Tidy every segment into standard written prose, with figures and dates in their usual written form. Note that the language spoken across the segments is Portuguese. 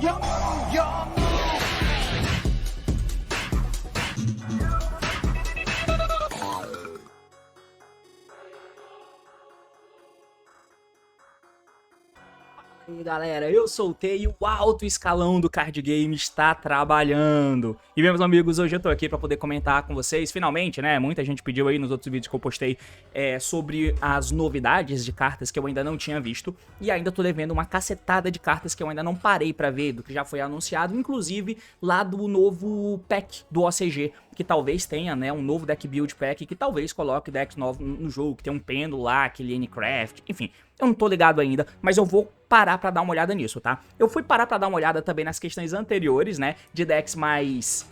E aí, galera, eu soltei e o alto escalão do card game está trabalhando. E meus amigos, hoje eu tô aqui pra poder comentar com vocês, finalmente, né? Muita gente pediu aí nos outros vídeos que eu postei sobre as novidades de cartas que eu ainda não tinha visto. E ainda tô devendo uma cacetada de cartas que eu ainda não parei pra ver, do que já foi anunciado, inclusive lá do novo pack do OCG, que talvez tenha, né, um novo deck build pack, que talvez coloque decks novos no jogo, que tem um pêndulo lá, aquele N-Craft, enfim. Eu não tô ligado ainda, mas eu vou parar pra dar uma olhada nisso, tá? Eu fui parar pra dar uma olhada também nas questões anteriores, né, de decks mais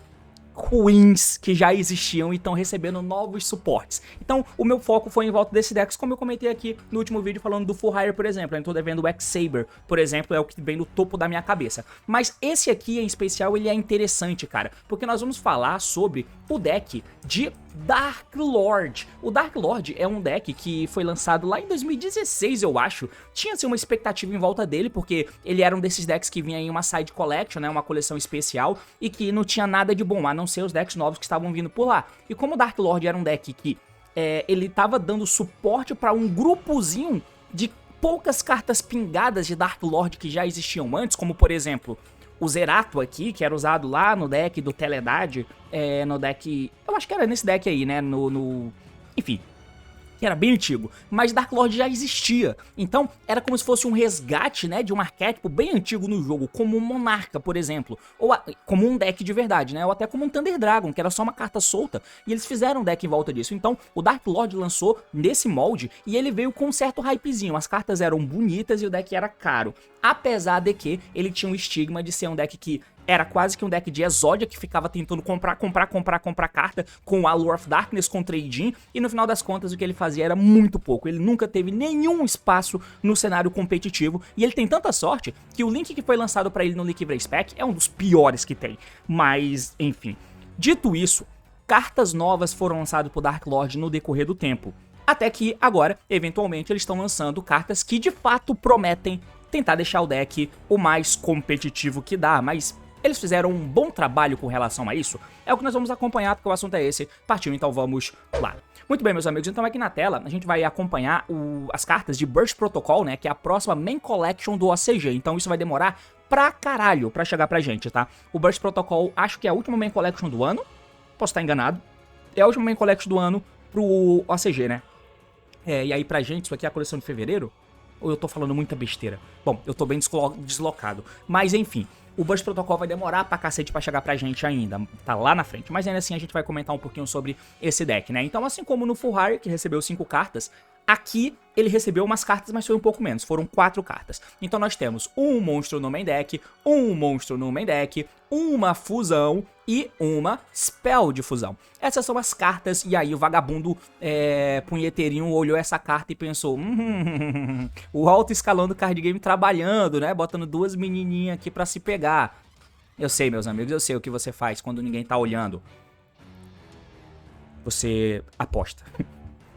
ruins que já existiam e estão recebendo novos suportes. Então, o meu foco foi em volta desse decks, como eu comentei aqui no último vídeo falando do Full Hire, por exemplo. Eu tô devendo o X-Saber, por exemplo, é o que vem no topo da minha cabeça. Mas esse aqui, em especial, ele é interessante, cara, porque nós vamos falar sobre o deck de Dark Lord. O Dark Lord é um deck que foi lançado lá em 2016, eu acho. Tinha-se uma expectativa em volta dele, porque ele era um desses decks que vinha em uma side collection, né, uma coleção especial, e que não tinha nada de bom, a não ser os decks novos que estavam vindo por lá. E como o Dark Lord era um deck que ele tava dando suporte para um grupozinho de poucas cartas pingadas de Dark Lord que já existiam antes, como por exemplo o Zerato aqui, que era usado lá no deck do Teledade, no deck... eu acho que era nesse deck aí, né, enfim, que era bem antigo, mas Dark Lord já existia, então era como se fosse um resgate, né, de um arquétipo bem antigo no jogo, como um Monarca, por exemplo, ou como um deck de verdade, né, ou até como um Thunder Dragon, que era só uma carta solta, e eles fizeram um deck em volta disso. Então o Dark Lord lançou nesse molde, e ele veio com um certo hypezinho, as cartas eram bonitas e o deck era caro, apesar de que ele tinha um estigma de ser um deck que era quase que um deck de Exódia, que ficava tentando comprar carta com a Lure of Darkness, com Trade-in, e no final das contas o que ele fazia era muito pouco. Ele nunca teve nenhum espaço no cenário competitivo, e ele tem tanta sorte que o link que foi lançado pra ele no Liquid Pack é um dos piores que tem. Mas, enfim. Dito isso, cartas novas foram lançadas pro Dark Lord no decorrer do tempo. Até que, agora, eventualmente, eles estão lançando cartas que de fato prometem tentar deixar o deck o mais competitivo que dá, mas eles fizeram um bom trabalho com relação a isso? É o que nós vamos acompanhar, porque o assunto é esse. Partiu, então vamos lá. Muito bem, meus amigos, então aqui na tela a gente vai acompanhar as cartas de Burst Protocol, né, que é a próxima Main Collection do OCG. Então isso vai demorar pra caralho pra chegar pra gente, tá? O Burst Protocol, acho que é a última Main Collection do ano, posso estar enganado. É a última Main Collection do ano pro OCG, né? E aí pra gente, isso aqui é a coleção de fevereiro? Ou eu tô falando muita besteira? Bom, eu tô bem deslocado. Mas enfim, o Burst Protocol vai demorar pra cacete pra chegar pra gente ainda, tá lá na frente. Mas ainda assim a gente vai comentar um pouquinho sobre esse deck, né? Então assim como no Full Hire, que recebeu 5 cartas, aqui ele recebeu umas cartas, mas foi um pouco menos, foram 4 cartas. Então nós temos um monstro no main deck, um monstro no main deck, uma fusão e uma spell de fusão. Essas são as cartas, e aí o vagabundo punheteirinho olhou essa carta e pensou, o alto escalão do card game trabalhando, né, botando duas menininhas aqui pra se pegar. Eu sei, meus amigos, eu sei o que você faz quando ninguém tá olhando. Você aposta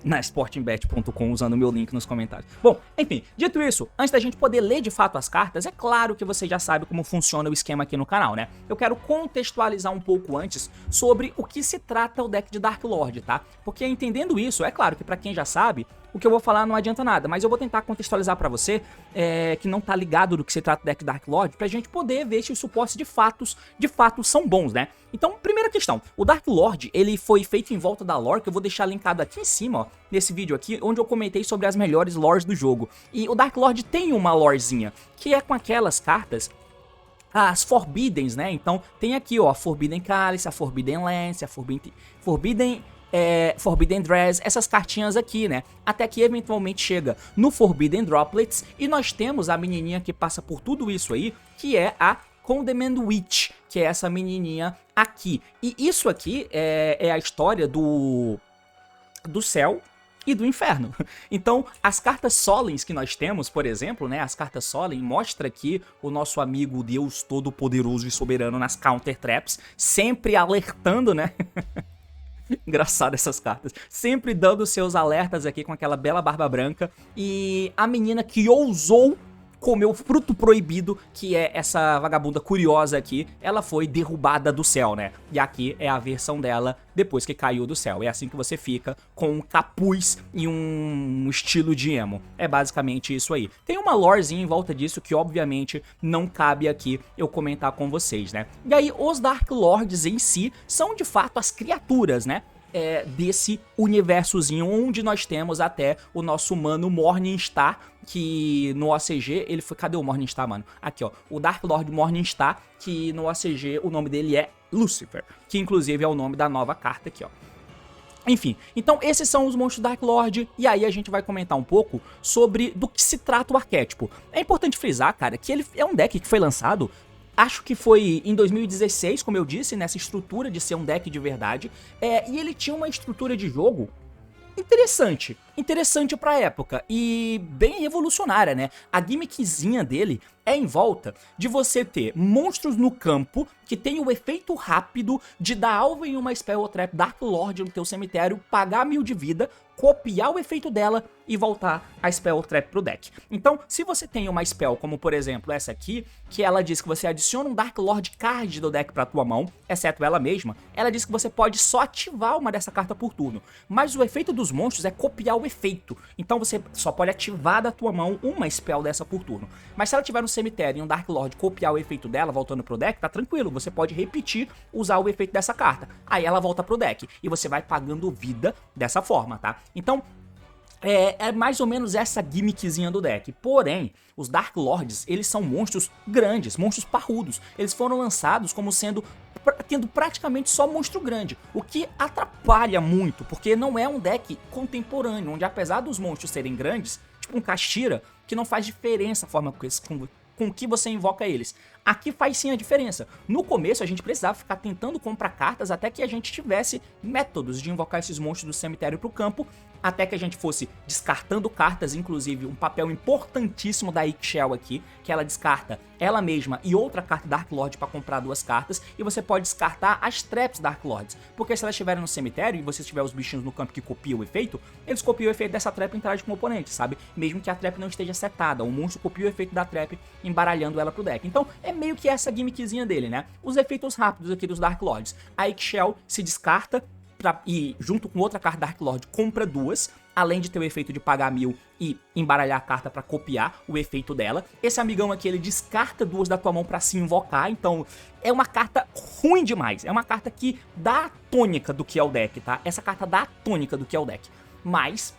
na sportingbet.com usando o meu link nos comentários. Bom, enfim, dito isso, antes da gente poder ler de fato as cartas, é claro que você já sabe como funciona o esquema aqui no canal, né? Eu quero contextualizar um pouco antes sobre o que se trata o deck de Dark Lord, tá? Porque entendendo isso, é claro que pra quem já sabe, o que eu vou falar não adianta nada, mas eu vou tentar contextualizar pra você que não tá ligado do que se trata o deck Dark Lord, pra gente poder ver se os suportes de fato são bons, né? Então, primeira questão, o Dark Lord, ele foi feito em volta da lore, que eu vou deixar linkado aqui em cima, ó, nesse vídeo aqui, onde eu comentei sobre as melhores lores do jogo. E o Dark Lord tem uma lorezinha, que é com aquelas cartas, as Forbidens, né? Então, tem aqui, ó, a Forbidden Cálice, a Forbidden Lance, a Forbidden Dress, essas cartinhas aqui, né? Até que eventualmente chega no Forbidden Droplets e nós temos a menininha que passa por tudo isso aí, que é a Condemned Witch, que é essa menininha aqui. E isso aqui é a história do céu e do inferno. Então, as cartas Solens que nós temos, por exemplo, né, as cartas Solen mostra aqui o nosso amigo Deus Todo-Poderoso e Soberano nas Counter Traps, sempre alertando, né? Engraçado essas cartas. Sempre dando seus alertas aqui com aquela bela barba branca. E a menina que ousou comeu fruto proibido, que é essa vagabunda curiosa aqui, ela foi derrubada do céu, né? E aqui é a versão dela depois que caiu do céu. É assim que você fica com um capuz e um estilo de emo. É basicamente isso aí. Tem uma lorezinha em volta disso que obviamente não cabe aqui eu comentar com vocês, né? E aí os Dark Lords em si são de fato as criaturas, né? Desse universozinho onde nós temos até o nosso mano Morningstar, que no OCG ele foi... Cadê o Morningstar, mano? Aqui, ó. O Dark Lord Morningstar, que no OCG o nome dele é Lucifer, que inclusive é o nome da nova carta aqui, ó. Enfim, então esses são os monstros Dark Lord, e aí a gente vai comentar um pouco sobre do que se trata o arquétipo. É importante frisar, cara, que ele é um deck que foi lançado, acho que foi em 2016, como eu disse, nessa estrutura de ser um deck de verdade, e ele tinha uma estrutura de jogo interessante pra época e bem revolucionária, né? A gimmickzinha dele é em volta de você ter monstros no campo que tem o efeito rápido de dar alvo em uma Spell ou Trap Dark Lord no teu cemitério, pagar 1000 de vida, copiar o efeito dela e voltar a Spell ou Trap pro deck. Então, se você tem uma Spell como, por exemplo, essa aqui, que ela diz que você adiciona um Dark Lord card do deck pra tua mão, exceto ela mesma, ela diz que você pode só ativar uma dessa carta por turno, mas o efeito dos monstros é copiar o efeito, então você só pode ativar da tua mão uma Spell dessa por turno. Mas se ela tiver no cemitério e um Dark Lord copiar o efeito dela voltando pro deck, tá tranquilo, você pode repetir, usar o efeito dessa carta, aí ela volta pro deck, e você vai pagando vida dessa forma, tá? Então, é mais ou menos essa gimmickzinha do deck. Porém, os Dark Lords, eles são monstros grandes, monstros parrudos. Eles foram lançados como tendo praticamente só monstro grande, o que atrapalha muito, porque não é um deck contemporâneo, onde apesar dos monstros serem grandes, tipo um Kashtira, que não faz diferença a forma com que você invoca eles. Aqui faz sim a diferença. No começo a gente precisava ficar tentando comprar cartas até que a gente tivesse métodos de invocar esses monstros do cemitério pro campo, até que a gente fosse descartando cartas, inclusive um papel importantíssimo da Ixchel aqui, que ela descarta ela mesma e outra carta Dark Lord para comprar 2 cartas, e você pode descartar as traps Dark Lords, porque se elas estiverem no cemitério e você tiver os bichinhos no campo que copiam o efeito, eles copiam o efeito dessa trap e interagem com o oponente, sabe? Mesmo que a trap não esteja setada, o monstro copia o efeito da trap embaralhando ela pro deck. Então é meio que essa gimmickzinha dele, né? Os efeitos rápidos aqui dos Dark Lords. A Ixchel se descarta e junto com outra carta Dark Lord compra 2, além de ter o efeito de pagar 1000 e embaralhar a carta pra copiar o efeito dela. Esse amigão aqui, ele descarta 2 da tua mão pra se invocar, então é uma carta ruim demais. É uma carta que dá a tônica do que é o deck, tá? Essa carta dá a tônica do que é o deck, mas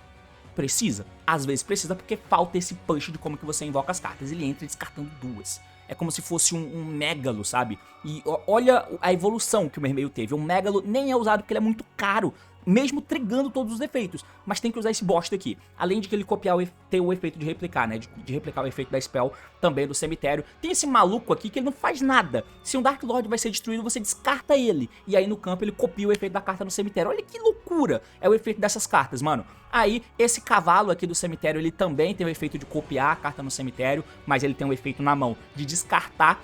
precisa. Às vezes precisa porque falta esse punch de como que você invoca as cartas. Ele entra descartando 2. É como se fosse um Megalo, sabe? E olha a evolução que o Mermeio teve. O Megalo nem é usado porque ele é muito caro, mesmo trigando todos os efeitos. Mas tem que usar esse bosta aqui. Além de que ele ter o efeito de replicar, né? De replicar o efeito da Spell também do cemitério. Tem esse maluco aqui que ele não faz nada. Se um Dark Lord vai ser destruído, você descarta ele. E aí no campo ele copia o efeito da carta no cemitério. Olha que loucura é o efeito dessas cartas, mano. Aí, esse cavalo aqui do cemitério, ele também tem o efeito de copiar a carta no cemitério, mas ele tem um efeito na mão de descartar.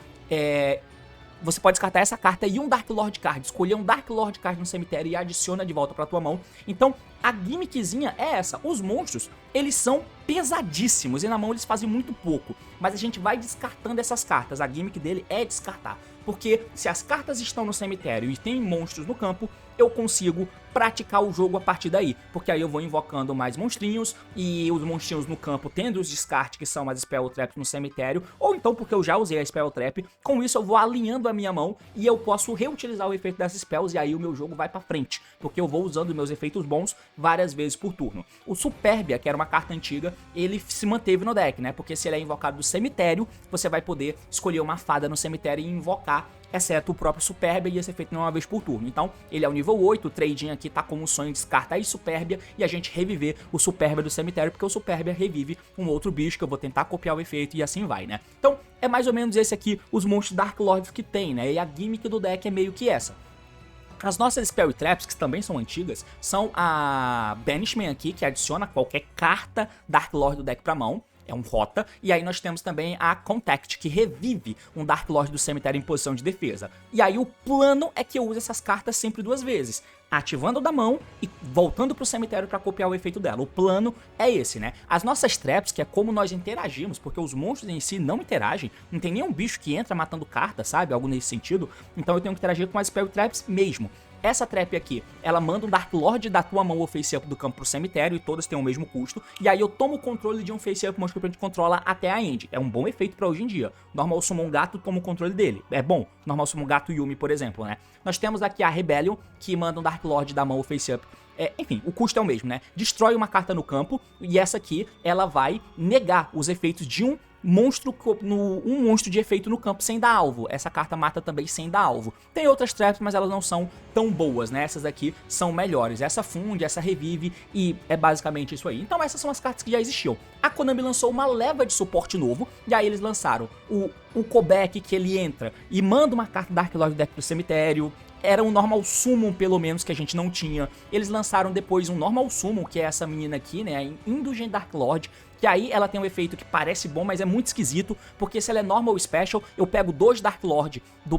Você pode descartar essa carta e um Dark Lord card, escolher um Dark Lord card no cemitério e adiciona de volta pra tua mão. Então, a gimmickzinha é essa. Os monstros, eles são pesadíssimos e na mão eles fazem muito pouco. Mas a gente vai descartando essas cartas. A gimmick dele é descartar. Porque se as cartas estão no cemitério e tem monstros no campo, eu consigo praticar o jogo a partir daí, porque aí eu vou invocando mais monstrinhos, e os monstrinhos no campo tendo os descartes que são as Spell Traps no cemitério, ou então porque eu já usei a Spell Trap, com isso eu vou alinhando a minha mão e eu posso reutilizar o efeito das spells, e aí o meu jogo vai pra frente, porque eu vou usando meus efeitos bons várias vezes por turno. O Superbia, que era uma carta antiga, ele se manteve no deck, né, porque se ele é invocado do cemitério, você vai poder escolher uma fada no cemitério e invocar, exceto o próprio Superbia, e esse efeito não é uma vez por turno. Então, ele é o nível 8, o trading aqui tá como um sonho, descarta aí Superbia, e a gente reviver o Superbia do cemitério, porque o Superbia revive um outro bicho que eu vou tentar copiar o efeito e assim vai, né? Então, é mais ou menos esse aqui, os monstros Dark Lords que tem, né? E a gimmick do deck é meio que essa. As nossas Spell Traps, que também são antigas, são a Banishment aqui, que adiciona qualquer carta Dark Lord do deck pra mão. É um rota, e aí nós temos também a Contact, que revive um Dark Lord do cemitério em posição de defesa. E aí o plano é que eu use essas cartas sempre 2 vezes. ativando da mão e voltando pro cemitério pra copiar o efeito dela. O plano é esse, né? As nossas traps, que é como nós interagimos, porque os monstros em si não interagem, não tem nenhum bicho que entra matando carta, sabe? Algo nesse sentido. Então eu tenho que interagir com as spell traps mesmo. Essa trap aqui, ela manda um Dark Lord da tua mão ou face up do campo pro cemitério, e todas têm o mesmo custo, e aí eu tomo o controle de um face up monstro que a gente controla até a end. É um bom efeito pra hoje em dia. Normal Summon Gato toma o controle dele. É bom. Normal Summon Gato Yumi, por exemplo, né? Nós temos aqui a Rebellion, que manda um Dark Lord da mão ou face up. Enfim, o custo é o mesmo, né? Destrói uma carta no campo, e essa aqui, ela vai negar os efeitos de um monstro de efeito no campo sem dar alvo. Essa carta mata também sem dar alvo. Tem outras traps, mas elas não são tão boas, né? Essas aqui são melhores. Essa funde, essa revive, e é basicamente isso aí. Então essas são as cartas que já existiam. A Konami lançou uma leva de suporte novo, e aí eles lançaram o Kobek, que ele entra e manda uma carta Dark Lord deck pro cemitério. Era um Normal Summon, pelo menos, que a gente não tinha. Eles lançaram depois um Normal Summon, que é essa menina aqui, né? A Indulgent Dark Lord. Que aí ela tem um efeito que parece bom, mas é muito esquisito, porque se ela é normal ou special, eu pego dois Dark Lord do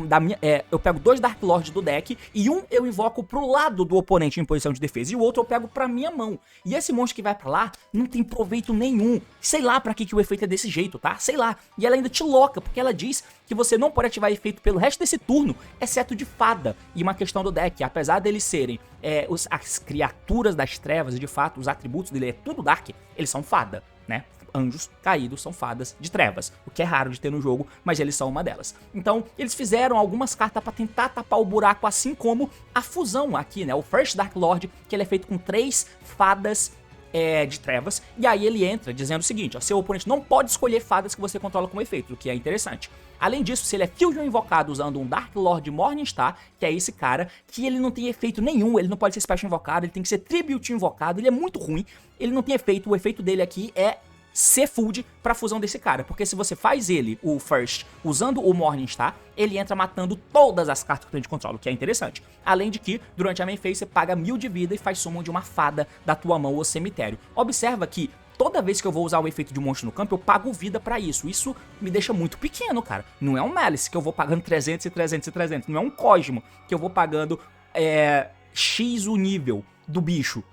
deck, e um eu invoco pro lado do oponente em posição de defesa, e o outro eu pego pra minha mão. E esse monstro que vai pra lá não tem proveito nenhum. Sei lá pra que o efeito é desse jeito, tá? Sei lá. E ela ainda te loca, porque ela diz que você não pode ativar efeito pelo resto desse turno, exceto de fada. E uma questão do deck, apesar deles serem as criaturas das trevas, e de fato os atributos dele é tudo Dark, eles são fada, né? Anjos caídos são fadas de trevas, o que é raro de ter no jogo, mas eles são uma delas. Então, eles fizeram algumas cartas pra tentar tapar o buraco, assim como a fusão aqui, né? O First Dark Lord, que ele é feito com 3 fadas de trevas, e aí ele entra dizendo o seguinte, ó, seu oponente não pode escolher fadas que você controla como efeito, o que é interessante. Além disso, se ele é Fusion invocado usando um Dark Lord Morningstar, que é esse cara, que ele não tem efeito nenhum, ele não pode ser Special invocado, ele tem que ser Tribute invocado, ele é muito ruim, ele não tem efeito, o efeito dele aqui é ser food pra fusão desse cara, porque se você faz ele, o First, usando o Morningstar, ele entra matando todas as cartas que tu controla, o que é interessante. Além de que, durante a main phase, você paga 1000 de vida e faz summon de uma fada da tua mão ou cemitério. Observa que toda vez que eu vou usar o efeito de monstro no campo, eu pago vida pra isso. Isso me deixa muito pequeno, cara. Não é um Malice que eu vou pagando 300 e 300 e 300. Não é um Cosmo que eu vou pagando X o nível do bicho.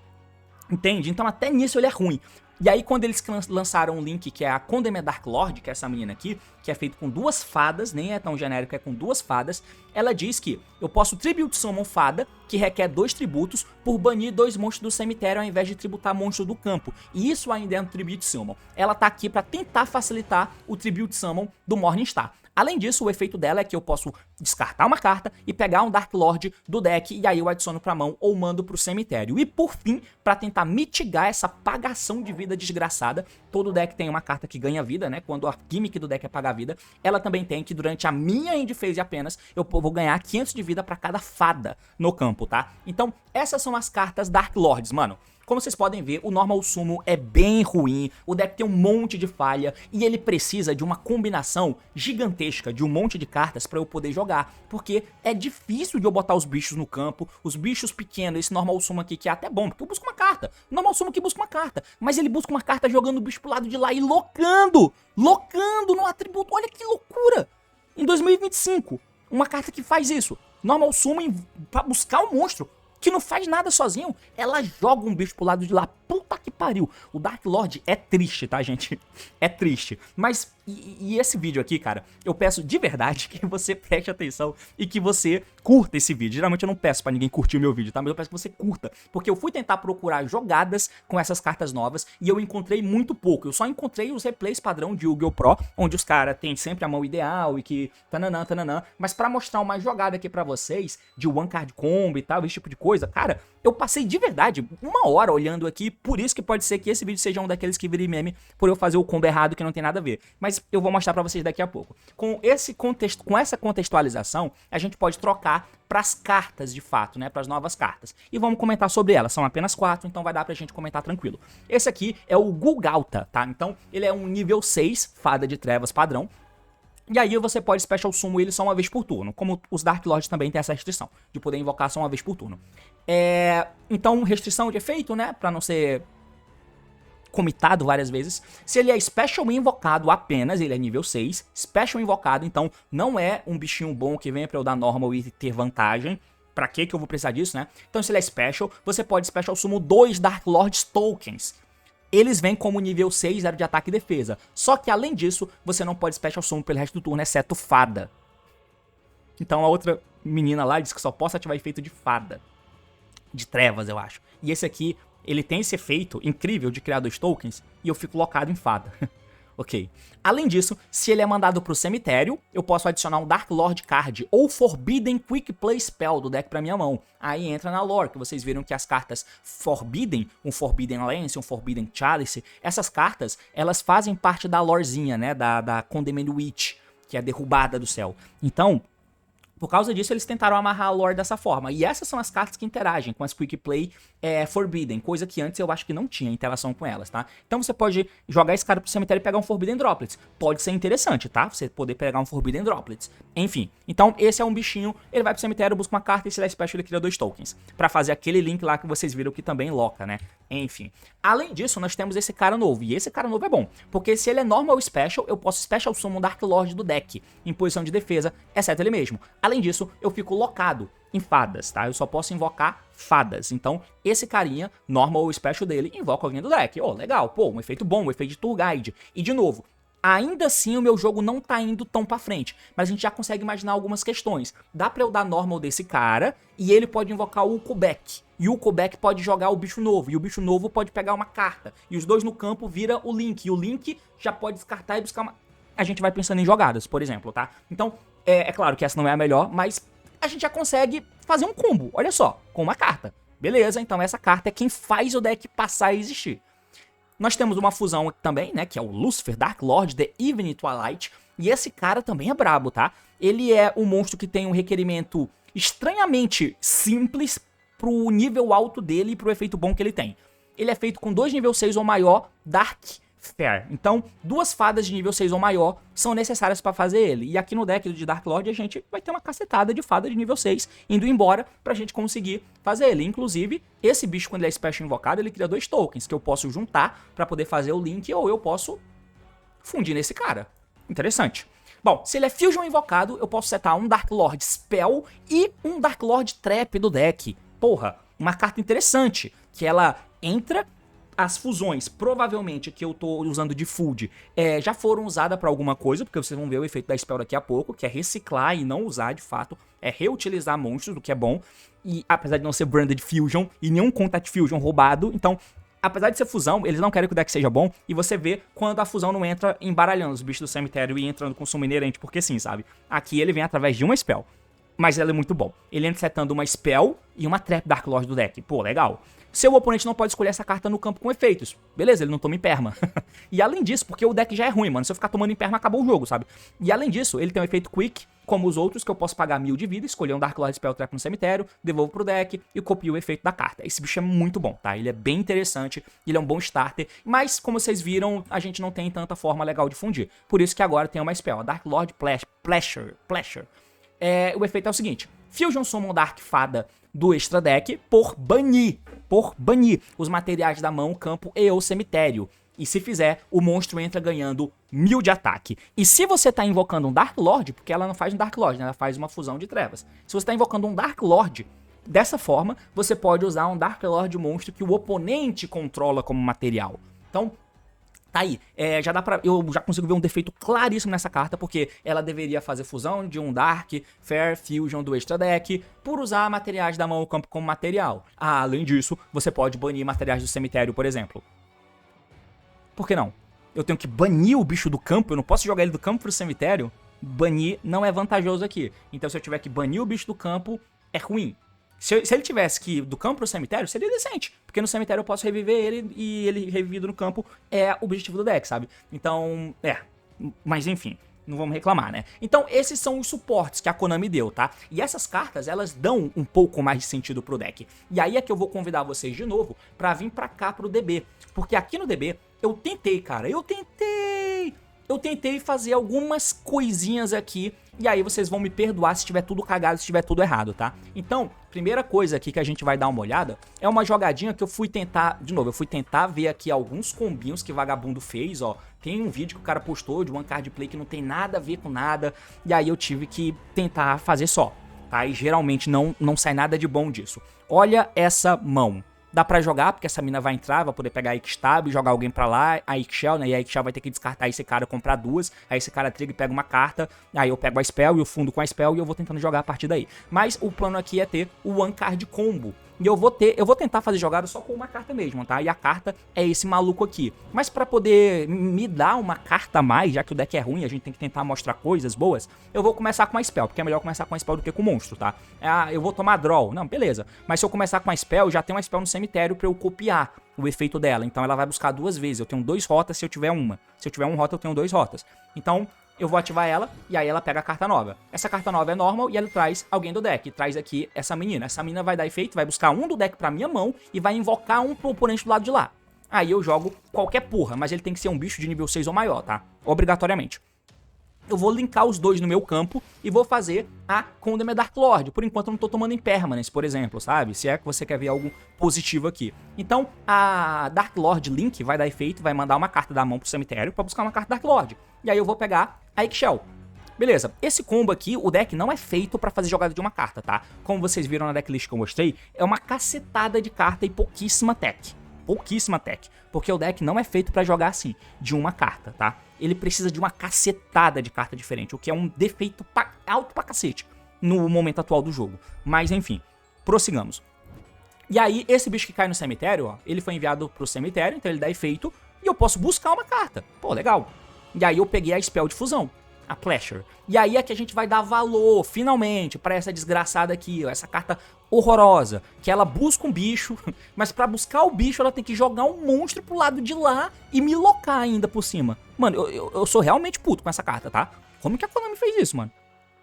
Entende? Então até nisso ele é ruim. E aí quando eles lançaram um link que é a Condemned Dark Lord, que é essa menina aqui, que é feito com 2 fadas, nem é tão genérico, é com 2 fadas, ela diz que eu posso Tribute Summon fada, que requer 2 tributos, por banir 2 monstros do cemitério ao invés de tributar monstros do campo. E isso ainda é um Tribute Summon. Ela tá aqui pra tentar facilitar o Tribute Summon do Morningstar. Além disso, o efeito dela é que eu posso descartar uma carta e pegar um Dark Lord do deck, e aí eu adiciono pra mão ou mando pro cemitério. E por fim, pra tentar mitigar essa pagação de vida desgraçada, todo deck tem uma carta que ganha vida, né? Quando a gimmick do deck é pagar vida, ela também tem que durante a minha end phase apenas, eu vou ganhar 500 de vida pra cada fada no campo, tá? Então, essas são as cartas Dark Lords, mano. Como vocês podem ver, o Normal Summon é bem ruim, o deck tem um monte de falha e ele precisa de uma combinação gigantesca de um monte de cartas pra eu poder jogar, porque é difícil de eu botar os bichos no campo, os bichos pequenos, esse Normal Summon aqui que é até bom, porque eu busco uma carta, o Normal Summon aqui busca uma carta, mas ele busca uma carta jogando o bicho pro lado de lá e locando no atributo, olha que loucura! Em 2025, uma carta que faz isso, Normal Summon pra buscar um monstro, que não faz nada sozinho, ela joga um bicho pro lado de lá. Puta que pariu. O Dark Lord é triste, tá, gente? É triste. Mas, e esse vídeo aqui, cara, eu peço de verdade que você preste atenção e que você curta esse vídeo. Geralmente eu não peço pra ninguém curtir o meu vídeo, tá? Mas eu peço que você curta. Porque eu fui tentar procurar jogadas com essas cartas novas e eu encontrei muito pouco. Eu só encontrei os replays padrão de Yu-Gi-Oh! Pro, onde os caras têm sempre a mão ideal e que tananã, tananã. Mas pra mostrar uma jogada aqui pra vocês, de One Card Combo e tal, esse tipo de coisa, cara, eu passei de verdade 1 hora olhando aqui, por isso que pode ser que esse vídeo seja um daqueles que vire meme por eu fazer o combo errado que não tem nada a ver. Mas eu vou mostrar pra vocês daqui a pouco. Com essa contextualização, a gente pode trocar pras cartas de fato, né, pras novas cartas. E vamos comentar sobre elas, são apenas 4, então vai dar pra gente comentar tranquilo. Esse aqui é o Gulgalta, tá? Então ele é um nível 6, fada de trevas padrão. E aí você pode Special Summon ele só uma vez por turno, como os Dark Lords também tem essa restrição, de poder invocar só uma vez por turno. Então, restrição de efeito, né, pra não ser comitado várias vezes. Se ele é Special invocado apenas, ele é nível 6, Special invocado, então não é um bichinho bom que venha pra eu dar normal e ter vantagem. pra que eu vou precisar disso, né? Então se ele é Special, você pode Special Summon 2 Dark Lords Tokens. Eles vêm como nível 6, 0 de ataque e defesa. Só que além disso, você não pode Special Summon pelo resto do turno, exceto Fada. Então a outra menina lá disse que só posso ativar efeito de Fada. De trevas, eu acho. E esse aqui, ele tem esse efeito incrível de criar 2 tokens e eu fico locado em Fada. Ok. Além disso, se ele é mandado pro cemitério, eu posso adicionar um Dark Lord Card ou Forbidden Quick Play Spell do deck pra minha mão. Aí entra na lore, que vocês viram que as cartas Forbidden, um Forbidden Lance, um Forbidden Chalice, essas cartas, elas fazem parte da lorezinha, né, da Condemned Witch, que é derrubada do céu. Então, por causa disso, eles tentaram amarrar a lore dessa forma. E essas são as cartas que interagem com as Quick Play Forbidden, coisa que antes eu acho que não tinha interação com elas, tá? Então você pode jogar esse cara pro cemitério e pegar um Forbidden Droplets. Pode ser interessante, tá? Você poder pegar um Forbidden Droplets. Enfim, então esse é um bichinho, ele vai pro cemitério, busca uma carta e se ele é special ele cria 2 tokens. Pra fazer aquele link lá que vocês viram que também loca, né? Enfim. Além disso, nós temos esse cara novo. E esse cara novo é bom, porque se ele é normal ou special, eu posso special summon Dark Lord do deck, em posição de defesa, exceto ele mesmo. Além disso, eu fico locado em fadas, tá? Eu só posso invocar fadas. Então, esse carinha, normal ou special dele, invoca alguém do deck. Oh, legal. Pô, um efeito bom, um efeito de Tour Guide. E, de novo, ainda assim o meu jogo não tá indo tão pra frente, mas a gente já consegue imaginar algumas questões. Dá pra eu dar normal desse cara, e ele pode invocar o Ukobek. E o Ukobek pode jogar o bicho novo, e o bicho novo pode pegar uma carta. E os dois no campo vira o Link, e o Link já pode descartar e buscar uma... A gente vai pensando em jogadas, por exemplo, tá? Então, é claro que essa não é a melhor, mas a gente já consegue fazer um combo, olha só, com uma carta. Beleza, então essa carta é quem faz o deck passar a existir. Nós temos uma fusão aqui também, né, que é o Lucifer Dark Lord The Evening Twilight, e esse cara também é brabo, tá? Ele é um monstro que tem um requerimento estranhamente simples pro nível alto dele e pro efeito bom que ele tem. Ele é feito com 2 nível 6 ou maior Dark Fair. Então, 2 fadas de nível 6 ou maior são necessárias para fazer ele. E aqui no deck de Dark Lord a gente vai ter uma cacetada de fada de nível 6 indo embora pra gente conseguir fazer ele. Inclusive, esse bicho quando ele é special invocado, ele cria 2 tokens que eu posso juntar pra poder fazer o link ou eu posso fundir nesse cara. Interessante. Bom, se ele é Fusion invocado, eu posso setar um Dark Lord Spell e um Dark Lord Trap do deck. Porra, uma carta interessante, que ela entra... As fusões, provavelmente, que eu tô usando de food, já foram usadas pra alguma coisa, porque vocês vão ver o efeito da spell daqui a pouco, que é reciclar e não usar, de fato, é reutilizar monstros, o que é bom, e apesar de não ser branded fusion, e nenhum contact fusion roubado, então, apesar de ser fusão, eles não querem que o deck seja bom, e você vê quando a fusão não entra embaralhando os bichos do cemitério e entrando com sumo inerente, porque sim, sabe? Aqui ele vem através de uma spell, mas ela é muito bom. Ele entra setando uma spell e uma trap Dark Lord do deck, pô, legal. Seu oponente não pode escolher essa carta no campo com efeitos. Beleza, ele não toma imperma. E além disso, porque o deck já é ruim, mano. Se eu ficar tomando imperma, acabou o jogo, sabe? E além disso, ele tem um efeito Quick, como os outros, que eu posso pagar 1000 de vida, escolher um Dark Lord Spell Trap no cemitério, devolvo pro deck e copio o efeito da carta. Esse bicho é muito bom, tá? Ele é bem interessante, ele é um bom starter, mas como vocês viram, a gente não tem tanta forma legal de fundir. Por isso que agora tem uma spell, a Dark Lord Pleasure. O efeito é o seguinte: Fusion Summon Dark Fada do extra deck por banir os materiais da mão, campo e ou cemitério. E se fizer, o monstro entra ganhando 1000 de ataque. E se você tá invocando um Dark Lord, porque ela não faz um Dark Lord, né? Ela faz uma fusão de trevas. Se você tá invocando um Dark Lord, dessa forma, você pode usar um Dark Lord monstro que o oponente controla como material. Então, tá aí, eu já consigo ver um defeito claríssimo nessa carta, porque ela deveria fazer fusão de um Dark, Fair, Fusion do extra deck, por usar materiais da mão ou campo como material. Além disso, você pode banir materiais do cemitério, por exemplo. Por que não? Eu tenho que banir o bicho do campo, eu não posso jogar ele do campo pro cemitério? Banir não é vantajoso aqui. Então se eu tiver que banir o bicho do campo, é ruim. Se ele tivesse que ir do campo pro cemitério, seria decente. Porque no cemitério eu posso reviver ele e ele revivido no campo é o objetivo do deck, sabe? Então, mas enfim, não vamos reclamar, né? Então esses são os suportes que a Konami deu, tá? E essas cartas, elas dão um pouco mais de sentido pro deck. E aí é que eu vou convidar vocês de novo pra vir pra cá pro DB. Porque aqui no DB, eu tentei, cara, eu tentei fazer algumas coisinhas aqui, e aí vocês vão me perdoar se estiver tudo cagado, se estiver tudo errado, tá? Então, primeira coisa aqui que a gente vai dar uma olhada é uma jogadinha que eu fui tentar, de novo, eu fui tentar ver aqui alguns combinhos que vagabundo fez, ó. Tem um vídeo que o cara postou de one card play que não tem nada a ver com nada, e aí eu tive que tentar fazer só. tá? E geralmente não sai nada de bom disso. Olha essa mão. Dá pra jogar, porque essa mina vai entrar, vai poder pegar a Ixtab, jogar alguém pra lá, a Ixchel, né? E a Ixchel vai ter que descartar esse cara, comprar duas. Aí esse cara triga e pega uma carta. Aí eu pego a Spell e o fundo com a Spell e eu vou tentando jogar a partir daí. Mas o plano aqui é ter o One Card Combo. E eu vou tentar fazer jogada só com uma carta mesmo, tá? E a carta é esse maluco aqui. Mas pra poder me dar uma carta a mais, já que o deck é ruim, a gente tem que tentar mostrar coisas boas, eu vou começar com a Spell, porque é melhor começar com a Spell do que com o monstro, tá? Ah, eu vou tomar Draw. Não, beleza. Mas se eu começar com a Spell, já tem uma Spell no cemitério pra eu copiar o efeito dela. Então ela vai buscar duas vezes. Eu tenho 2 rotas se eu tiver uma. Se eu tiver 1 rota, eu tenho 2 rotas. Então eu vou ativar ela e aí ela pega a carta nova. Essa carta nova é normal e ela traz alguém do deck. Traz aqui essa menina. Essa menina vai dar efeito, vai buscar um do deck pra minha mão e vai invocar um pro oponente do lado de lá. Aí eu jogo qualquer porra, mas ele tem que ser um bicho de nível 6 ou maior, tá? Obrigatoriamente. Eu vou linkar os dois no meu campo e vou fazer a Condemned Dark Lord. Por enquanto eu não tô tomando Impermanence, por exemplo, sabe? Se é que você quer ver algo positivo aqui. Então a Dark Lord Link vai dar efeito, vai mandar uma carta da mão pro cemitério pra buscar uma carta Dark Lord. E aí eu vou pegar a Ixchel. Beleza, esse combo aqui, o deck não é feito pra fazer jogada de uma carta, tá? Como vocês viram na decklist que eu mostrei, é uma cacetada de carta e pouquíssima tech. Pouquíssima tech, porque o deck não é feito pra jogar assim, de uma carta, tá? Ele precisa de uma cacetada de carta diferente, o que é um defeito alto pra cacete no momento atual do jogo. Mas enfim, prossigamos. E aí, esse bicho que cai no cemitério, ó, ele foi enviado pro cemitério, então ele dá efeito, e eu posso buscar uma carta. Pô, legal. E aí eu peguei a Spell de fusão, a Pleasure. E aí é que a gente vai dar valor, finalmente, pra essa desgraçada aqui, ó, essa carta horrorosa, que ela busca um bicho, mas pra buscar o bicho ela tem que jogar um monstro pro lado de lá e me locar ainda por cima. Mano, eu sou realmente puto com essa carta, tá? Como que a Konami fez isso, mano?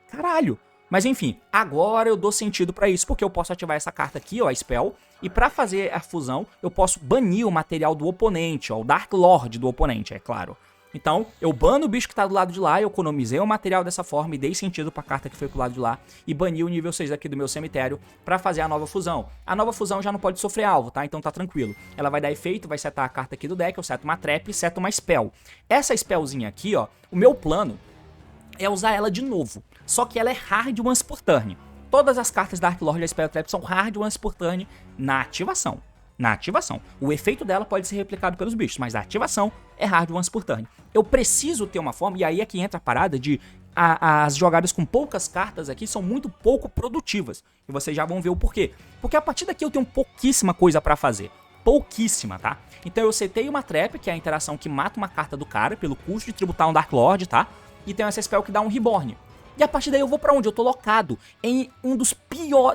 Caralho. Mas enfim, agora eu dou sentido pra isso, porque eu posso ativar essa carta aqui, ó, a Spell, e pra fazer a fusão, eu posso banir o material do oponente, ó, o Dark Lord do oponente, é claro. Então, eu bano o bicho que tá do lado de lá, eu economizei o material dessa forma e dei sentido pra carta que foi pro lado de lá e bani o nível 6 aqui do meu cemitério pra fazer a nova fusão. A nova fusão já não pode sofrer alvo, tá? Então tá tranquilo. Ela vai dar efeito, vai setar a carta aqui do deck, eu seto uma trap e seto uma spell. Essa spellzinha aqui, ó, o meu plano é usar ela de novo, só que ela é hard once por turn. Todas as cartas Dark Lord e Spell Trap são hard once por turn na ativação. Na ativação. O efeito dela pode ser replicado pelos bichos, mas a ativação é hard once por turn. Eu preciso ter uma forma, e aí é que entra a parada de as jogadas com poucas cartas aqui são muito pouco produtivas. E vocês já vão ver o porquê. Porque a partir daqui eu tenho pouquíssima coisa pra fazer. Pouquíssima, tá? Então eu setei uma trap, que é a interação que mata uma carta do cara, pelo custo de tributar um Dark Lord, tá? E tem essa spell que dá um Reborn. E a partir daí eu vou pra onde? Eu tô locado em um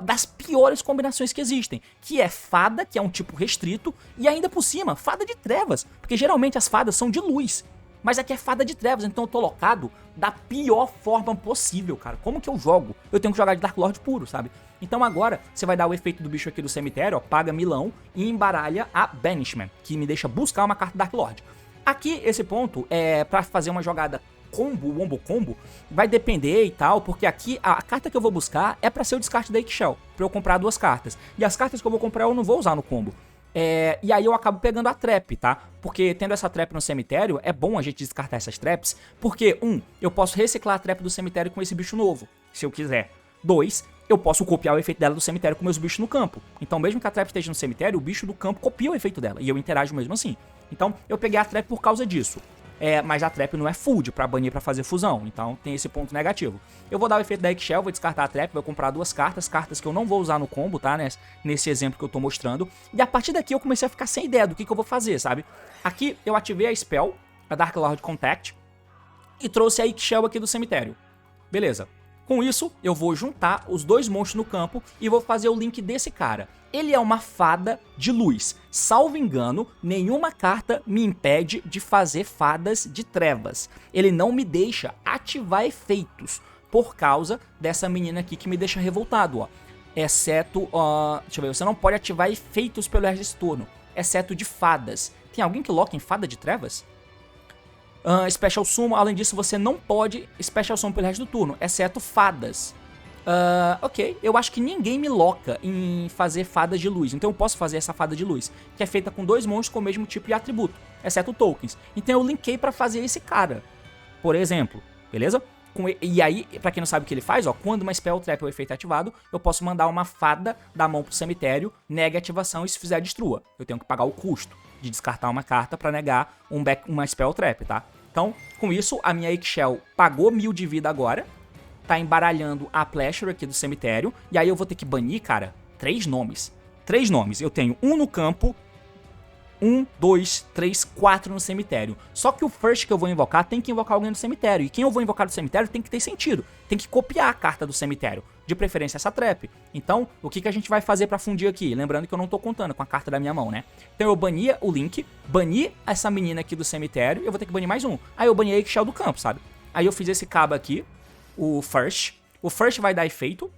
das piores combinações que existem, que é fada, que é um tipo restrito, e ainda por cima, fada de trevas, porque geralmente as fadas são de luz, mas aqui é fada de trevas, então eu tô locado da pior forma possível, cara. Como que eu jogo? Eu tenho que jogar de Dark Lord puro, sabe? Então agora você vai dar o efeito do bicho aqui do cemitério, ó, paga milão e embaralha a Banishment, que me deixa buscar uma carta Dark Lord. Aqui, esse ponto, é pra fazer uma jogada combo, wombo combo, vai depender e tal, porque aqui a carta que eu vou buscar é pra ser o descarte da Ixchel, pra eu comprar 2 cartas. E as cartas que eu vou comprar eu não vou usar no combo. E aí eu acabo pegando a trap, tá? Porque tendo essa trap no cemitério, é bom a gente descartar essas traps, porque, eu posso reciclar a trap do cemitério com esse bicho novo, se eu quiser. 2, eu posso copiar o efeito dela do cemitério com meus bichos no campo. Então mesmo que a trap esteja no cemitério, o bicho do campo copia o efeito dela, e eu interajo mesmo assim. Então eu peguei a trap por causa disso. Mas a trap não é food pra banir pra fazer fusão, então tem esse ponto negativo. Eu vou dar o efeito da Ixchel, vou descartar a trap, vou comprar 2 cartas que eu não vou usar no combo, tá? Nesse exemplo que eu tô mostrando. E a partir daqui eu comecei a ficar sem ideia do que eu vou fazer, sabe? Aqui eu ativei a spell, a Dark Lord Contact, e trouxe a Ixchel aqui do cemitério. Beleza. Com isso, eu vou juntar os 2 monstros no campo e vou fazer o link desse cara. Ele é uma fada de luz. Salvo engano, nenhuma carta me impede de fazer fadas de trevas. Ele não me deixa ativar efeitos por causa dessa menina aqui que me deixa revoltado, ó. Exceto, deixa eu ver, você não pode ativar efeitos pelo resto desse turno, exceto de fadas. Tem alguém que loca em fada de trevas? Special Summon, além disso você não pode Special Summon pelo resto do turno, exceto fadas. Ok, eu acho que ninguém me loca em fazer fadas de luz, então eu posso fazer essa fada de luz, que é feita com 2 monstros com o mesmo tipo de atributo, exceto tokens. Então eu linkei pra fazer esse cara, por exemplo, beleza? E aí, pra quem não sabe o que ele faz, ó, quando uma Spell Trap ou efeito é ativado, eu posso mandar uma fada da mão pro cemitério, negue a ativação e se fizer destrua. Eu tenho que pagar o custo de descartar uma carta pra negar uma Spell Trap, tá? Então, com isso, a minha Eggshell pagou 1000 de vida agora, tá embaralhando a Pleasure aqui do cemitério, e aí eu vou ter que banir, cara, 3 nomes. 3 nomes. Eu tenho um no campo, 1, 2, 3, 4 no cemitério. Só que o first que eu vou invocar tem que invocar alguém do cemitério. E quem eu vou invocar do cemitério tem que ter sentido. Tem que copiar a carta do cemitério. De preferência essa trap. Então, o que a gente vai fazer pra fundir aqui? Lembrando que eu não tô contando com a carta da minha mão, né? Então eu bania o Link, bani essa menina aqui do cemitério, e eu vou ter que banir mais um. Aí eu bani a Eggshell do campo, sabe? Aí eu fiz esse cabo aqui, o first. O first vai dar efeito.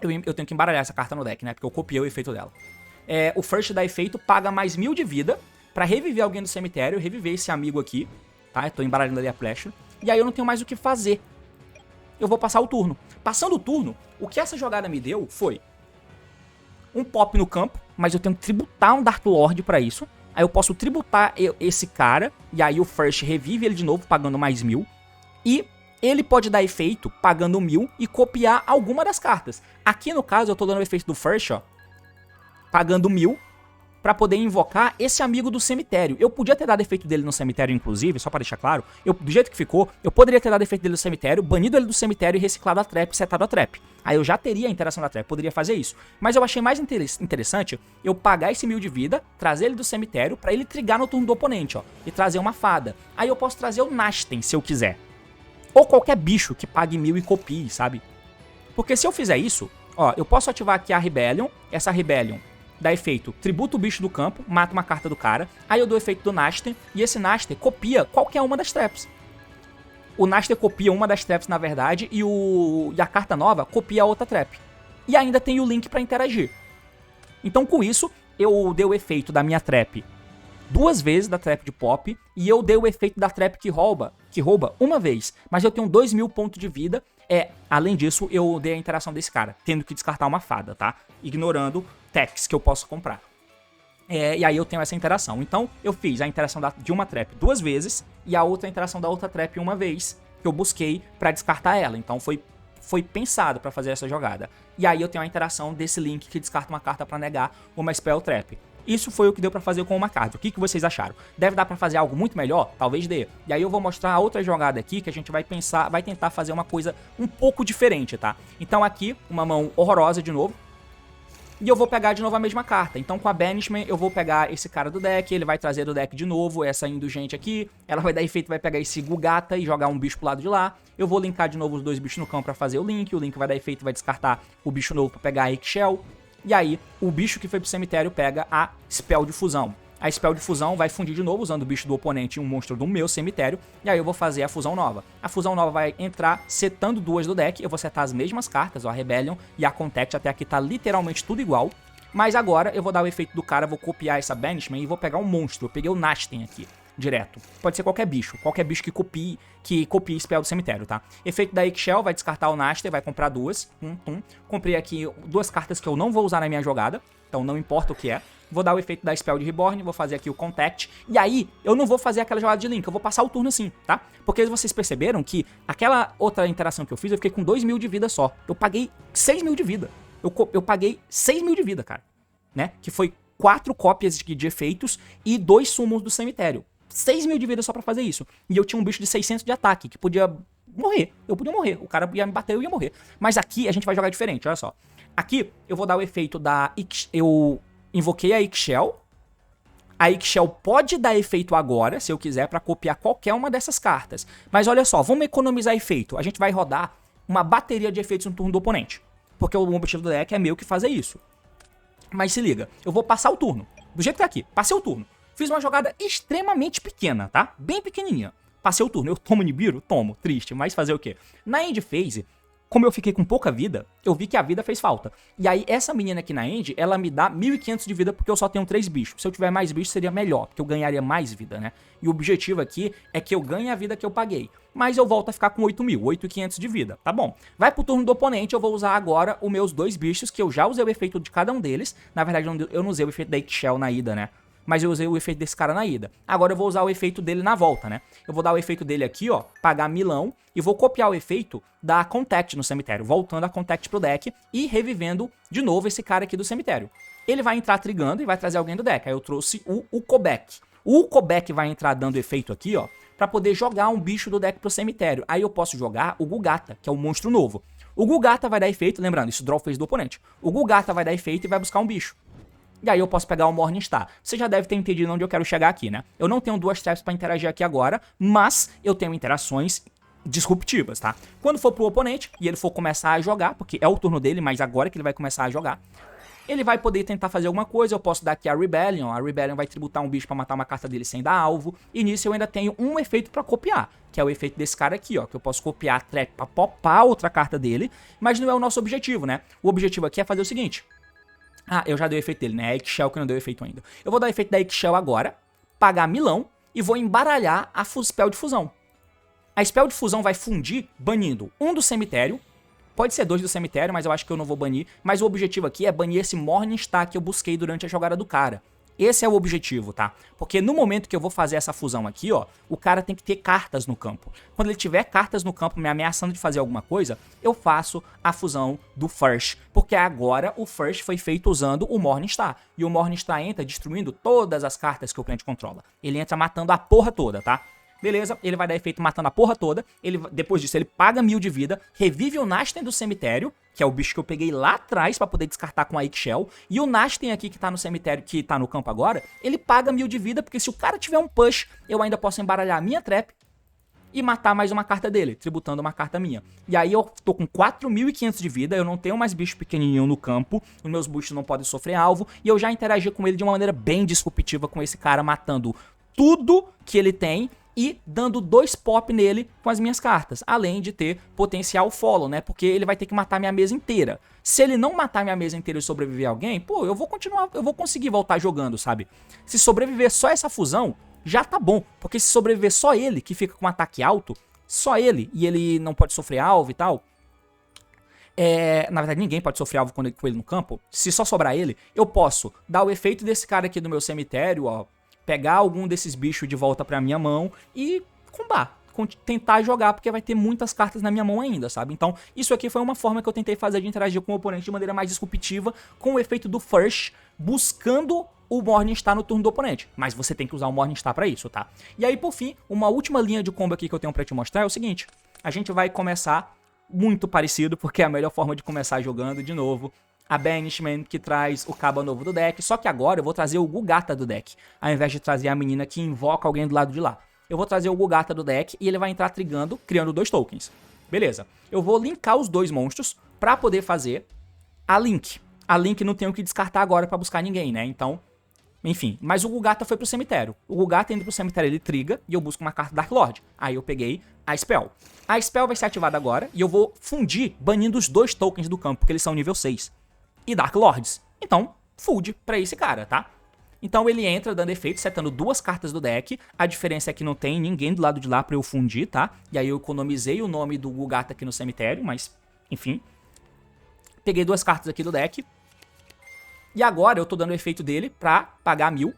Eu tenho que embaralhar essa carta no deck, né? Porque eu copiei o efeito dela. O first dá efeito, paga mais 1000 de vida pra reviver alguém do cemitério, reviver esse amigo aqui, tá? Eu tô embaralhando ali a Pleasure. E aí eu não tenho mais o que fazer. Eu vou passar o turno. Passando o turno, o que essa jogada me deu foi um pop no campo, mas eu tenho que tributar um Dark Lord pra isso. Aí eu posso tributar esse cara, e aí o first revive ele de novo, pagando mais 1000. E ele pode dar efeito, pagando 1000, e copiar alguma das cartas. Aqui no caso eu tô dando o efeito do first, ó, pagando 1000 pra poder invocar esse amigo do cemitério. Eu podia ter dado efeito dele no cemitério, inclusive, só pra deixar claro. Do jeito que ficou, eu poderia ter dado efeito dele no cemitério, banido ele do cemitério e reciclado a trap, setado a trap. Aí eu já teria a interação da trap, poderia fazer isso. Mas eu achei mais interessante eu pagar esse 1000 de vida, trazer ele do cemitério pra ele trigar no turno do oponente, ó, e trazer uma fada. Aí eu posso trazer o Nashten, se eu quiser. Ou qualquer bicho que pague 1000 e copie, sabe? Porque se eu fizer isso, ó, eu posso ativar aqui a Rebellion, essa Rebellion dá efeito, tributa o bicho do campo, mata uma carta do cara, aí eu dou efeito do Nashten, e esse Nashten copia qualquer uma das traps. O Nashten copia uma das traps, na verdade, e a carta nova copia a outra trap. E ainda tem o Link pra interagir. Então com isso, eu dei o efeito da minha trap 2 vezes da trap de pop, e eu dei o efeito da trap que rouba uma vez, mas eu tenho 2000 pontos de vida. Além disso, eu dei a interação desse cara, tendo que descartar uma fada, tá? Ignorando techs que eu posso comprar. E aí eu tenho essa interação. Então, eu fiz a interação de uma trap 2 vezes, e a outra interação da outra trap uma vez, que eu busquei pra descartar ela. Então, foi pensado pra fazer essa jogada. E aí eu tenho a interação desse Link que descarta uma carta pra negar uma Spell Trap. Isso foi o que deu pra fazer com uma carta. O que vocês acharam? Deve dar pra fazer algo muito melhor? Talvez dê. E aí eu vou mostrar a outra jogada aqui que a gente vai tentar fazer uma coisa um pouco diferente, tá? Então aqui, uma mão horrorosa de novo. E eu vou pegar de novo a mesma carta. Então com a Banishment eu vou pegar esse cara do deck, ele vai trazer do deck de novo essa indulgente aqui. Ela vai dar efeito, vai pegar esse Gugata e jogar um bicho pro lado de lá. Eu vou linkar de novo os 2 bichos no campo pra fazer o Link vai dar efeito e vai descartar o bicho novo pra pegar a Eggshell. E aí, o bicho que foi pro cemitério pega a Spell de Fusão. A Spell de Fusão vai fundir de novo, usando o bicho do oponente e um monstro do meu cemitério. E aí eu vou fazer a Fusão Nova. A Fusão Nova vai entrar setando 2 do deck. Eu vou setar as mesmas cartas, ó, a Rebellion e a Contact. Até aqui tá literalmente tudo igual. Mas agora eu vou dar o efeito do cara, vou copiar essa Banishment e vou pegar um monstro. Eu peguei o Nashten aqui, direto. Pode ser qualquer bicho que copie Spell do cemitério, tá? Efeito da Eggshell, vai descartar o Nashten, vai comprar 2. Comprei aqui 2 cartas que eu não vou usar na minha jogada, então não importa o que é. Vou dar o efeito da Spell de Reborn, vou fazer aqui o Contact. E aí, eu não vou fazer aquela jogada de Link, eu vou passar o turno assim, tá? Porque vocês perceberam que aquela outra interação que eu fiz, eu fiquei com 2000 de vida só. Eu paguei 6000 de vida. Eu paguei 6000 de vida, cara. Né? Que foi 4 cópias de efeitos e 2 summons do cemitério. 6000 de vida só pra fazer isso. E eu tinha um bicho de 600 de ataque, que podia morrer. Eu podia morrer. O cara ia me bater, eu ia morrer. Mas aqui a gente vai jogar diferente, olha só. Aqui eu vou dar o efeito da... Eu invoquei a Eggshell. A Eggshell pode dar efeito agora, se eu quiser, pra copiar qualquer uma dessas cartas. Mas olha só, vamos economizar efeito. A gente vai rodar uma bateria de efeitos no turno do oponente. Porque o objetivo do deck é meio que fazer isso. Mas se liga, eu vou passar o turno. Do jeito que tá aqui, passei o turno. Fiz uma jogada extremamente pequena, tá? Bem pequenininha. Passei o turno. Eu tomo Nibiru? Tomo. Triste, mas fazer o quê? Na end phase, como eu fiquei com pouca vida, eu vi que a vida fez falta. E aí, essa menina aqui na end, ela me dá 1500 de vida porque eu só tenho 3 bichos. Se eu tiver mais bichos, seria melhor, porque eu ganharia mais vida, né? E o objetivo aqui é que eu ganhe a vida que eu paguei. Mas eu volto a ficar com 8000, 8500 de vida, tá bom? Vai pro turno do oponente, eu vou usar agora os meus 2 bichos, que eu já usei o efeito de cada um deles. Na verdade, eu não usei o efeito da Eggshell na ida, né? mas eu usei o efeito desse cara na ida. Agora eu vou usar o efeito dele na volta, né? Eu vou dar o efeito dele aqui, ó, pagar milão, e vou copiar o efeito da Contact no cemitério, voltando a Contact pro deck e revivendo de novo esse cara aqui do cemitério. Ele vai entrar trigando e vai trazer alguém do deck. Aí eu trouxe o Kobek. O Kobek vai entrar dando efeito aqui, ó, pra poder jogar um bicho do deck pro cemitério. Aí eu posso jogar o Gugata, que é o monstro novo. O Gugata vai dar efeito, lembrando, isso draw phase do oponente. O Gugata vai dar efeito e vai buscar um bicho. E aí eu posso pegar o Morningstar. Você já deve ter entendido onde eu quero chegar aqui, né? Eu não tenho duas traps pra interagir aqui agora, mas eu tenho interações disruptivas, tá? Quando for pro oponente e ele for começar a jogar, porque é o turno dele, mas agora que ele vai começar a jogar, ele vai poder tentar fazer alguma coisa. Eu posso dar aqui a Rebellion vai tributar um bicho pra matar uma carta dele sem dar alvo, e nisso eu ainda tenho um efeito pra copiar, que é o efeito desse cara aqui, ó, que eu posso copiar a trap pra popar outra carta dele, mas não é o nosso objetivo, né? O objetivo aqui é fazer o seguinte. Ah, eu já dei o efeito dele, né? A Eggshell que não deu efeito ainda. Eu vou dar o efeito da Eggshell agora, pagar milão, e vou embaralhar a spell de fusão. A spell de fusão vai fundir banindo um do cemitério. Pode ser 2 do cemitério, mas eu acho que eu não vou banir. Mas o objetivo aqui é banir esse Morningstar que eu busquei durante a jogada do cara. Esse é o objetivo, tá? Porque no momento que eu vou fazer essa fusão aqui, ó, o cara tem que ter cartas no campo. Quando ele tiver cartas no campo me ameaçando de fazer alguma coisa, eu faço a fusão do First. Porque agora o First foi feito usando o Morningstar. E o Morningstar entra destruindo todas as cartas que o oponente controla. Ele entra matando a porra toda, tá? Beleza, ele vai dar efeito matando a porra toda. Depois disso, ele paga 1000 de vida, revive o Nashten do cemitério, que é o bicho que eu peguei lá atrás pra poder descartar com a Eggshell. E o Nashten aqui que tá no cemitério, que tá no campo agora, ele paga 1000 de vida, porque se o cara tiver um push, eu ainda posso embaralhar a minha trap e matar mais uma carta dele, tributando uma carta minha. E aí eu tô com 4.500 de vida, eu não tenho mais bicho pequenininho no campo, os meus bichos não podem sofrer alvo, e eu já interagi com ele de uma maneira bem disruptiva com esse cara, matando tudo que ele tem e dando 2 pop nele com as minhas cartas, além de ter potencial follow, né? Porque ele vai ter que matar minha mesa inteira. Se ele não matar minha mesa inteira e sobreviver a alguém, pô, eu vou continuar, eu vou conseguir voltar jogando, sabe? Se sobreviver só essa fusão, já tá bom, porque se sobreviver só ele, que fica com um ataque alto, só ele, e ele não pode sofrer alvo e tal, na verdade ninguém pode sofrer alvo com ele no campo, se só sobrar ele, eu posso dar o efeito desse cara aqui do meu cemitério, ó, pegar algum desses bichos de volta pra minha mão e tentar jogar, porque vai ter muitas cartas na minha mão ainda, sabe? Então, isso aqui foi uma forma que eu tentei fazer de interagir com o oponente de maneira mais disruptiva, com o efeito do First, buscando o Morningstar no turno do oponente. Mas você tem que usar o Morningstar pra isso, tá? E aí, por fim, uma última linha de combo aqui que eu tenho pra te mostrar é o seguinte. A gente vai começar muito parecido, porque é a melhor forma de começar jogando, de novo, a Banishment, que traz o Caba novo do deck, só que agora eu vou trazer o Gugata do deck, ao invés de trazer a menina que invoca alguém do lado de lá. Eu vou trazer o Gugata do deck e ele vai entrar trigando, criando 2 tokens. Beleza. Eu vou linkar os 2 monstros pra poder fazer a Link. A Link não tem o que descartar agora pra buscar ninguém, né? Então, enfim. Mas o Gugata foi pro cemitério. O Gugata indo pro cemitério, ele triga e eu busco uma carta Dark Lord. Aí eu peguei a Spell. A Spell vai ser ativada agora e eu vou fundir banindo os 2 tokens do campo, porque eles são nível 6. E Dark Lords. Então, fold pra esse cara, tá? Então ele entra dando efeito, setando 2 cartas do deck. A diferença é que não tem ninguém do lado de lá pra eu fundir, tá? E aí eu economizei o nome do Gugata aqui no cemitério, mas, enfim. Peguei 2 cartas aqui do deck. E agora eu tô dando o efeito dele pra pagar 1000,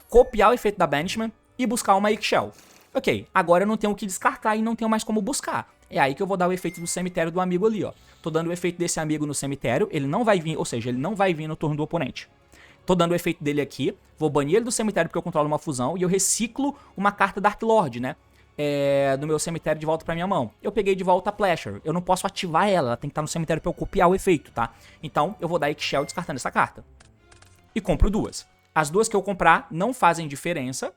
copiar o efeito da Banishment e buscar uma Eggshell. Ok, agora eu não tenho o que descartar e não tenho mais como buscar. É aí que eu vou dar o efeito do cemitério do amigo ali, ó. Tô dando o efeito desse amigo no cemitério, ele não vai vir, ou seja, ele não vai vir no turno do oponente. Tô dando o efeito dele aqui, vou banir ele do cemitério porque eu controlo uma fusão e eu reciclo uma carta Dark Lord, né? Do meu cemitério de volta pra minha mão. Eu peguei de volta a Pleasure, eu não posso ativar ela tem que estar no cemitério pra eu copiar o efeito, tá? Então eu vou dar Eggshell descartando essa carta. E compro 2. As 2 que eu comprar não fazem diferença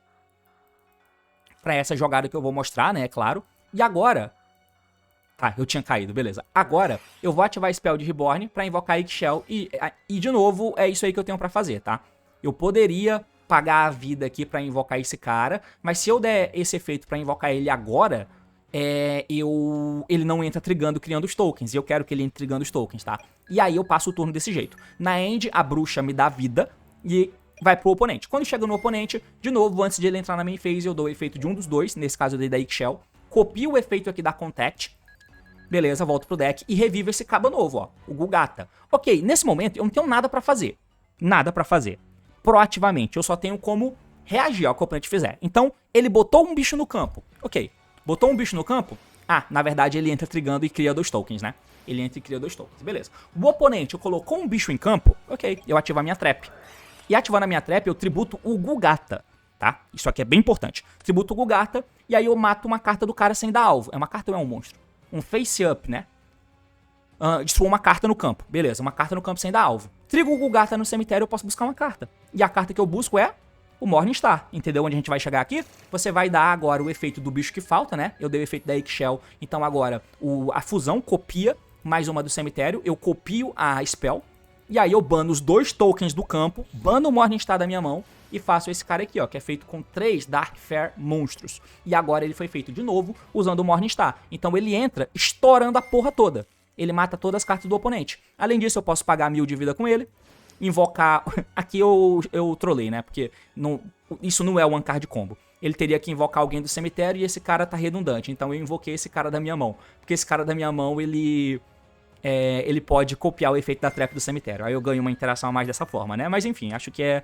pra essa jogada que eu vou mostrar, né, é claro. E agora... Tá, eu tinha caído, beleza. Agora, eu vou ativar Spell de Reborn pra invocar Eggshell e de novo, é isso aí que eu tenho pra fazer, tá? Eu poderia pagar a vida aqui pra invocar esse cara, mas se eu der esse efeito pra invocar ele agora, ele não entra trigando, criando os tokens, e eu quero que ele entre trigando os tokens, tá? E aí eu passo o turno desse jeito. Na end, a bruxa me dá vida e vai pro oponente. Quando chega no oponente, de novo, antes de ele entrar na main phase, eu dou o efeito de um dos 2, nesse caso eu dei da Eggshell, copio o efeito aqui da Contact. Beleza, volto pro deck e revivo esse cabo novo, ó, o Gugata. Ok, nesse momento eu não tenho nada pra fazer. Nada pra fazer. proativamente. Eu só tenho como reagir ao que o oponente fizer. Então, ele botou um bicho no campo. Ok. Botou um bicho no campo? Ah, na verdade ele entra trigando e cria 2 tokens, né? Ele entra e cria 2 tokens, beleza. O oponente colocou um bicho em campo, ok, eu ativo a minha trap. E ativando a minha trap, eu tributo o Gugata, tá? Isso aqui é bem importante. Tributo o Gugata e aí eu mato uma carta do cara sem dar alvo. É uma carta ou é um monstro? Um face-up, né? Destruo uma carta no campo, beleza, uma carta no campo sem dar alvo. Trigo o Gugata no cemitério, eu posso buscar uma carta. E a carta que eu busco é o Morningstar, entendeu? Onde a gente vai chegar aqui? Você vai dar agora o efeito do bicho que falta, né? Eu dei o efeito da Eggshell, então agora a fusão copia mais uma do cemitério, eu copio a spell, e aí eu bano os 2 tokens do campo, bano o Morningstar da minha mão, e faço esse cara aqui, ó, que é feito com 3 Darkfire monstros. E agora ele foi feito de novo usando o Morningstar. Então ele entra estourando a porra toda. Ele mata todas as cartas do oponente. Além disso, eu posso pagar 1000 de vida com ele, invocar... Aqui eu trolei, né? Porque isso não é o One Card Combo. Ele teria que invocar alguém do cemitério e esse cara tá redundante. Então eu invoquei esse cara da minha mão. Porque esse cara da minha mão, ele pode copiar o efeito da trap do cemitério. Aí eu ganho uma interação a mais dessa forma, né? Mas enfim, acho que é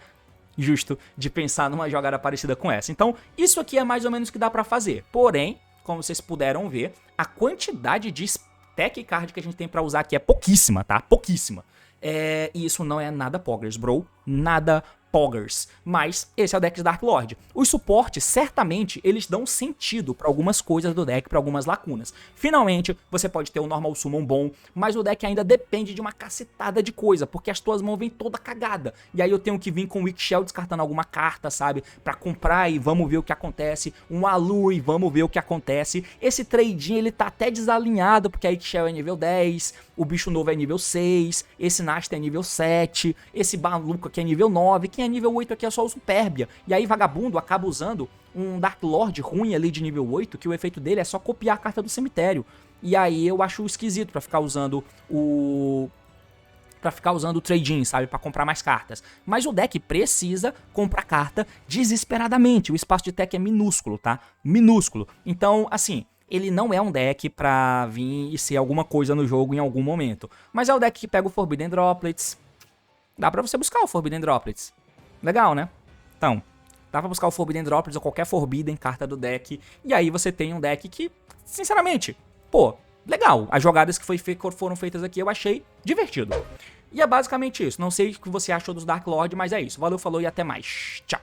justo de pensar numa jogada parecida com essa. Então, isso aqui é mais ou menos o que dá pra fazer. Porém, como vocês puderam ver, a quantidade de stack card que a gente tem pra usar aqui é pouquíssima, tá? Pouquíssima. E isso não é nada poggers, bro. Nada poggers. Mas esse é o deck de Dark Lord. Os suportes, certamente, eles dão sentido para algumas coisas do deck, para algumas lacunas. Finalmente, você pode ter um Normal Summon bom, mas o deck ainda depende de uma cacetada de coisa, porque as tuas mãos vêm toda cagada. E aí eu tenho que vir com o Eggshell descartando alguma carta, sabe? Pra comprar e vamos ver o que acontece. Um Alu e vamos ver o que acontece. Esse trading, ele tá até desalinhado, porque a Eggshell é nível 10, o bicho novo é nível 6, esse Nasta é nível 7, esse Baluca aqui é nível 9, quem é nível 8 aqui é só o Superbia. E aí vagabundo acaba usando um Dark Lord ruim ali de nível 8, que o efeito dele é só copiar a carta do cemitério. E aí eu acho esquisito pra ficar usando o trade-in, sabe? Pra comprar mais cartas. Mas o deck precisa comprar carta desesperadamente. O espaço de tech é minúsculo, tá? Minúsculo. Então, assim, ele não é um deck pra vir e ser alguma coisa no jogo em algum momento. Mas é o deck que pega o Forbidden Droplets. Dá pra você buscar o Forbidden Droplets. Legal, né? Então, dá pra buscar o Forbidden Droplets ou qualquer Forbidden carta do deck. E aí você tem um deck que, sinceramente, pô, legal. As jogadas que foram feitas aqui eu achei divertido. E é basicamente isso. Não sei o que você achou dos Dark Lord, mas é isso. Valeu, falou e até mais. Tchau.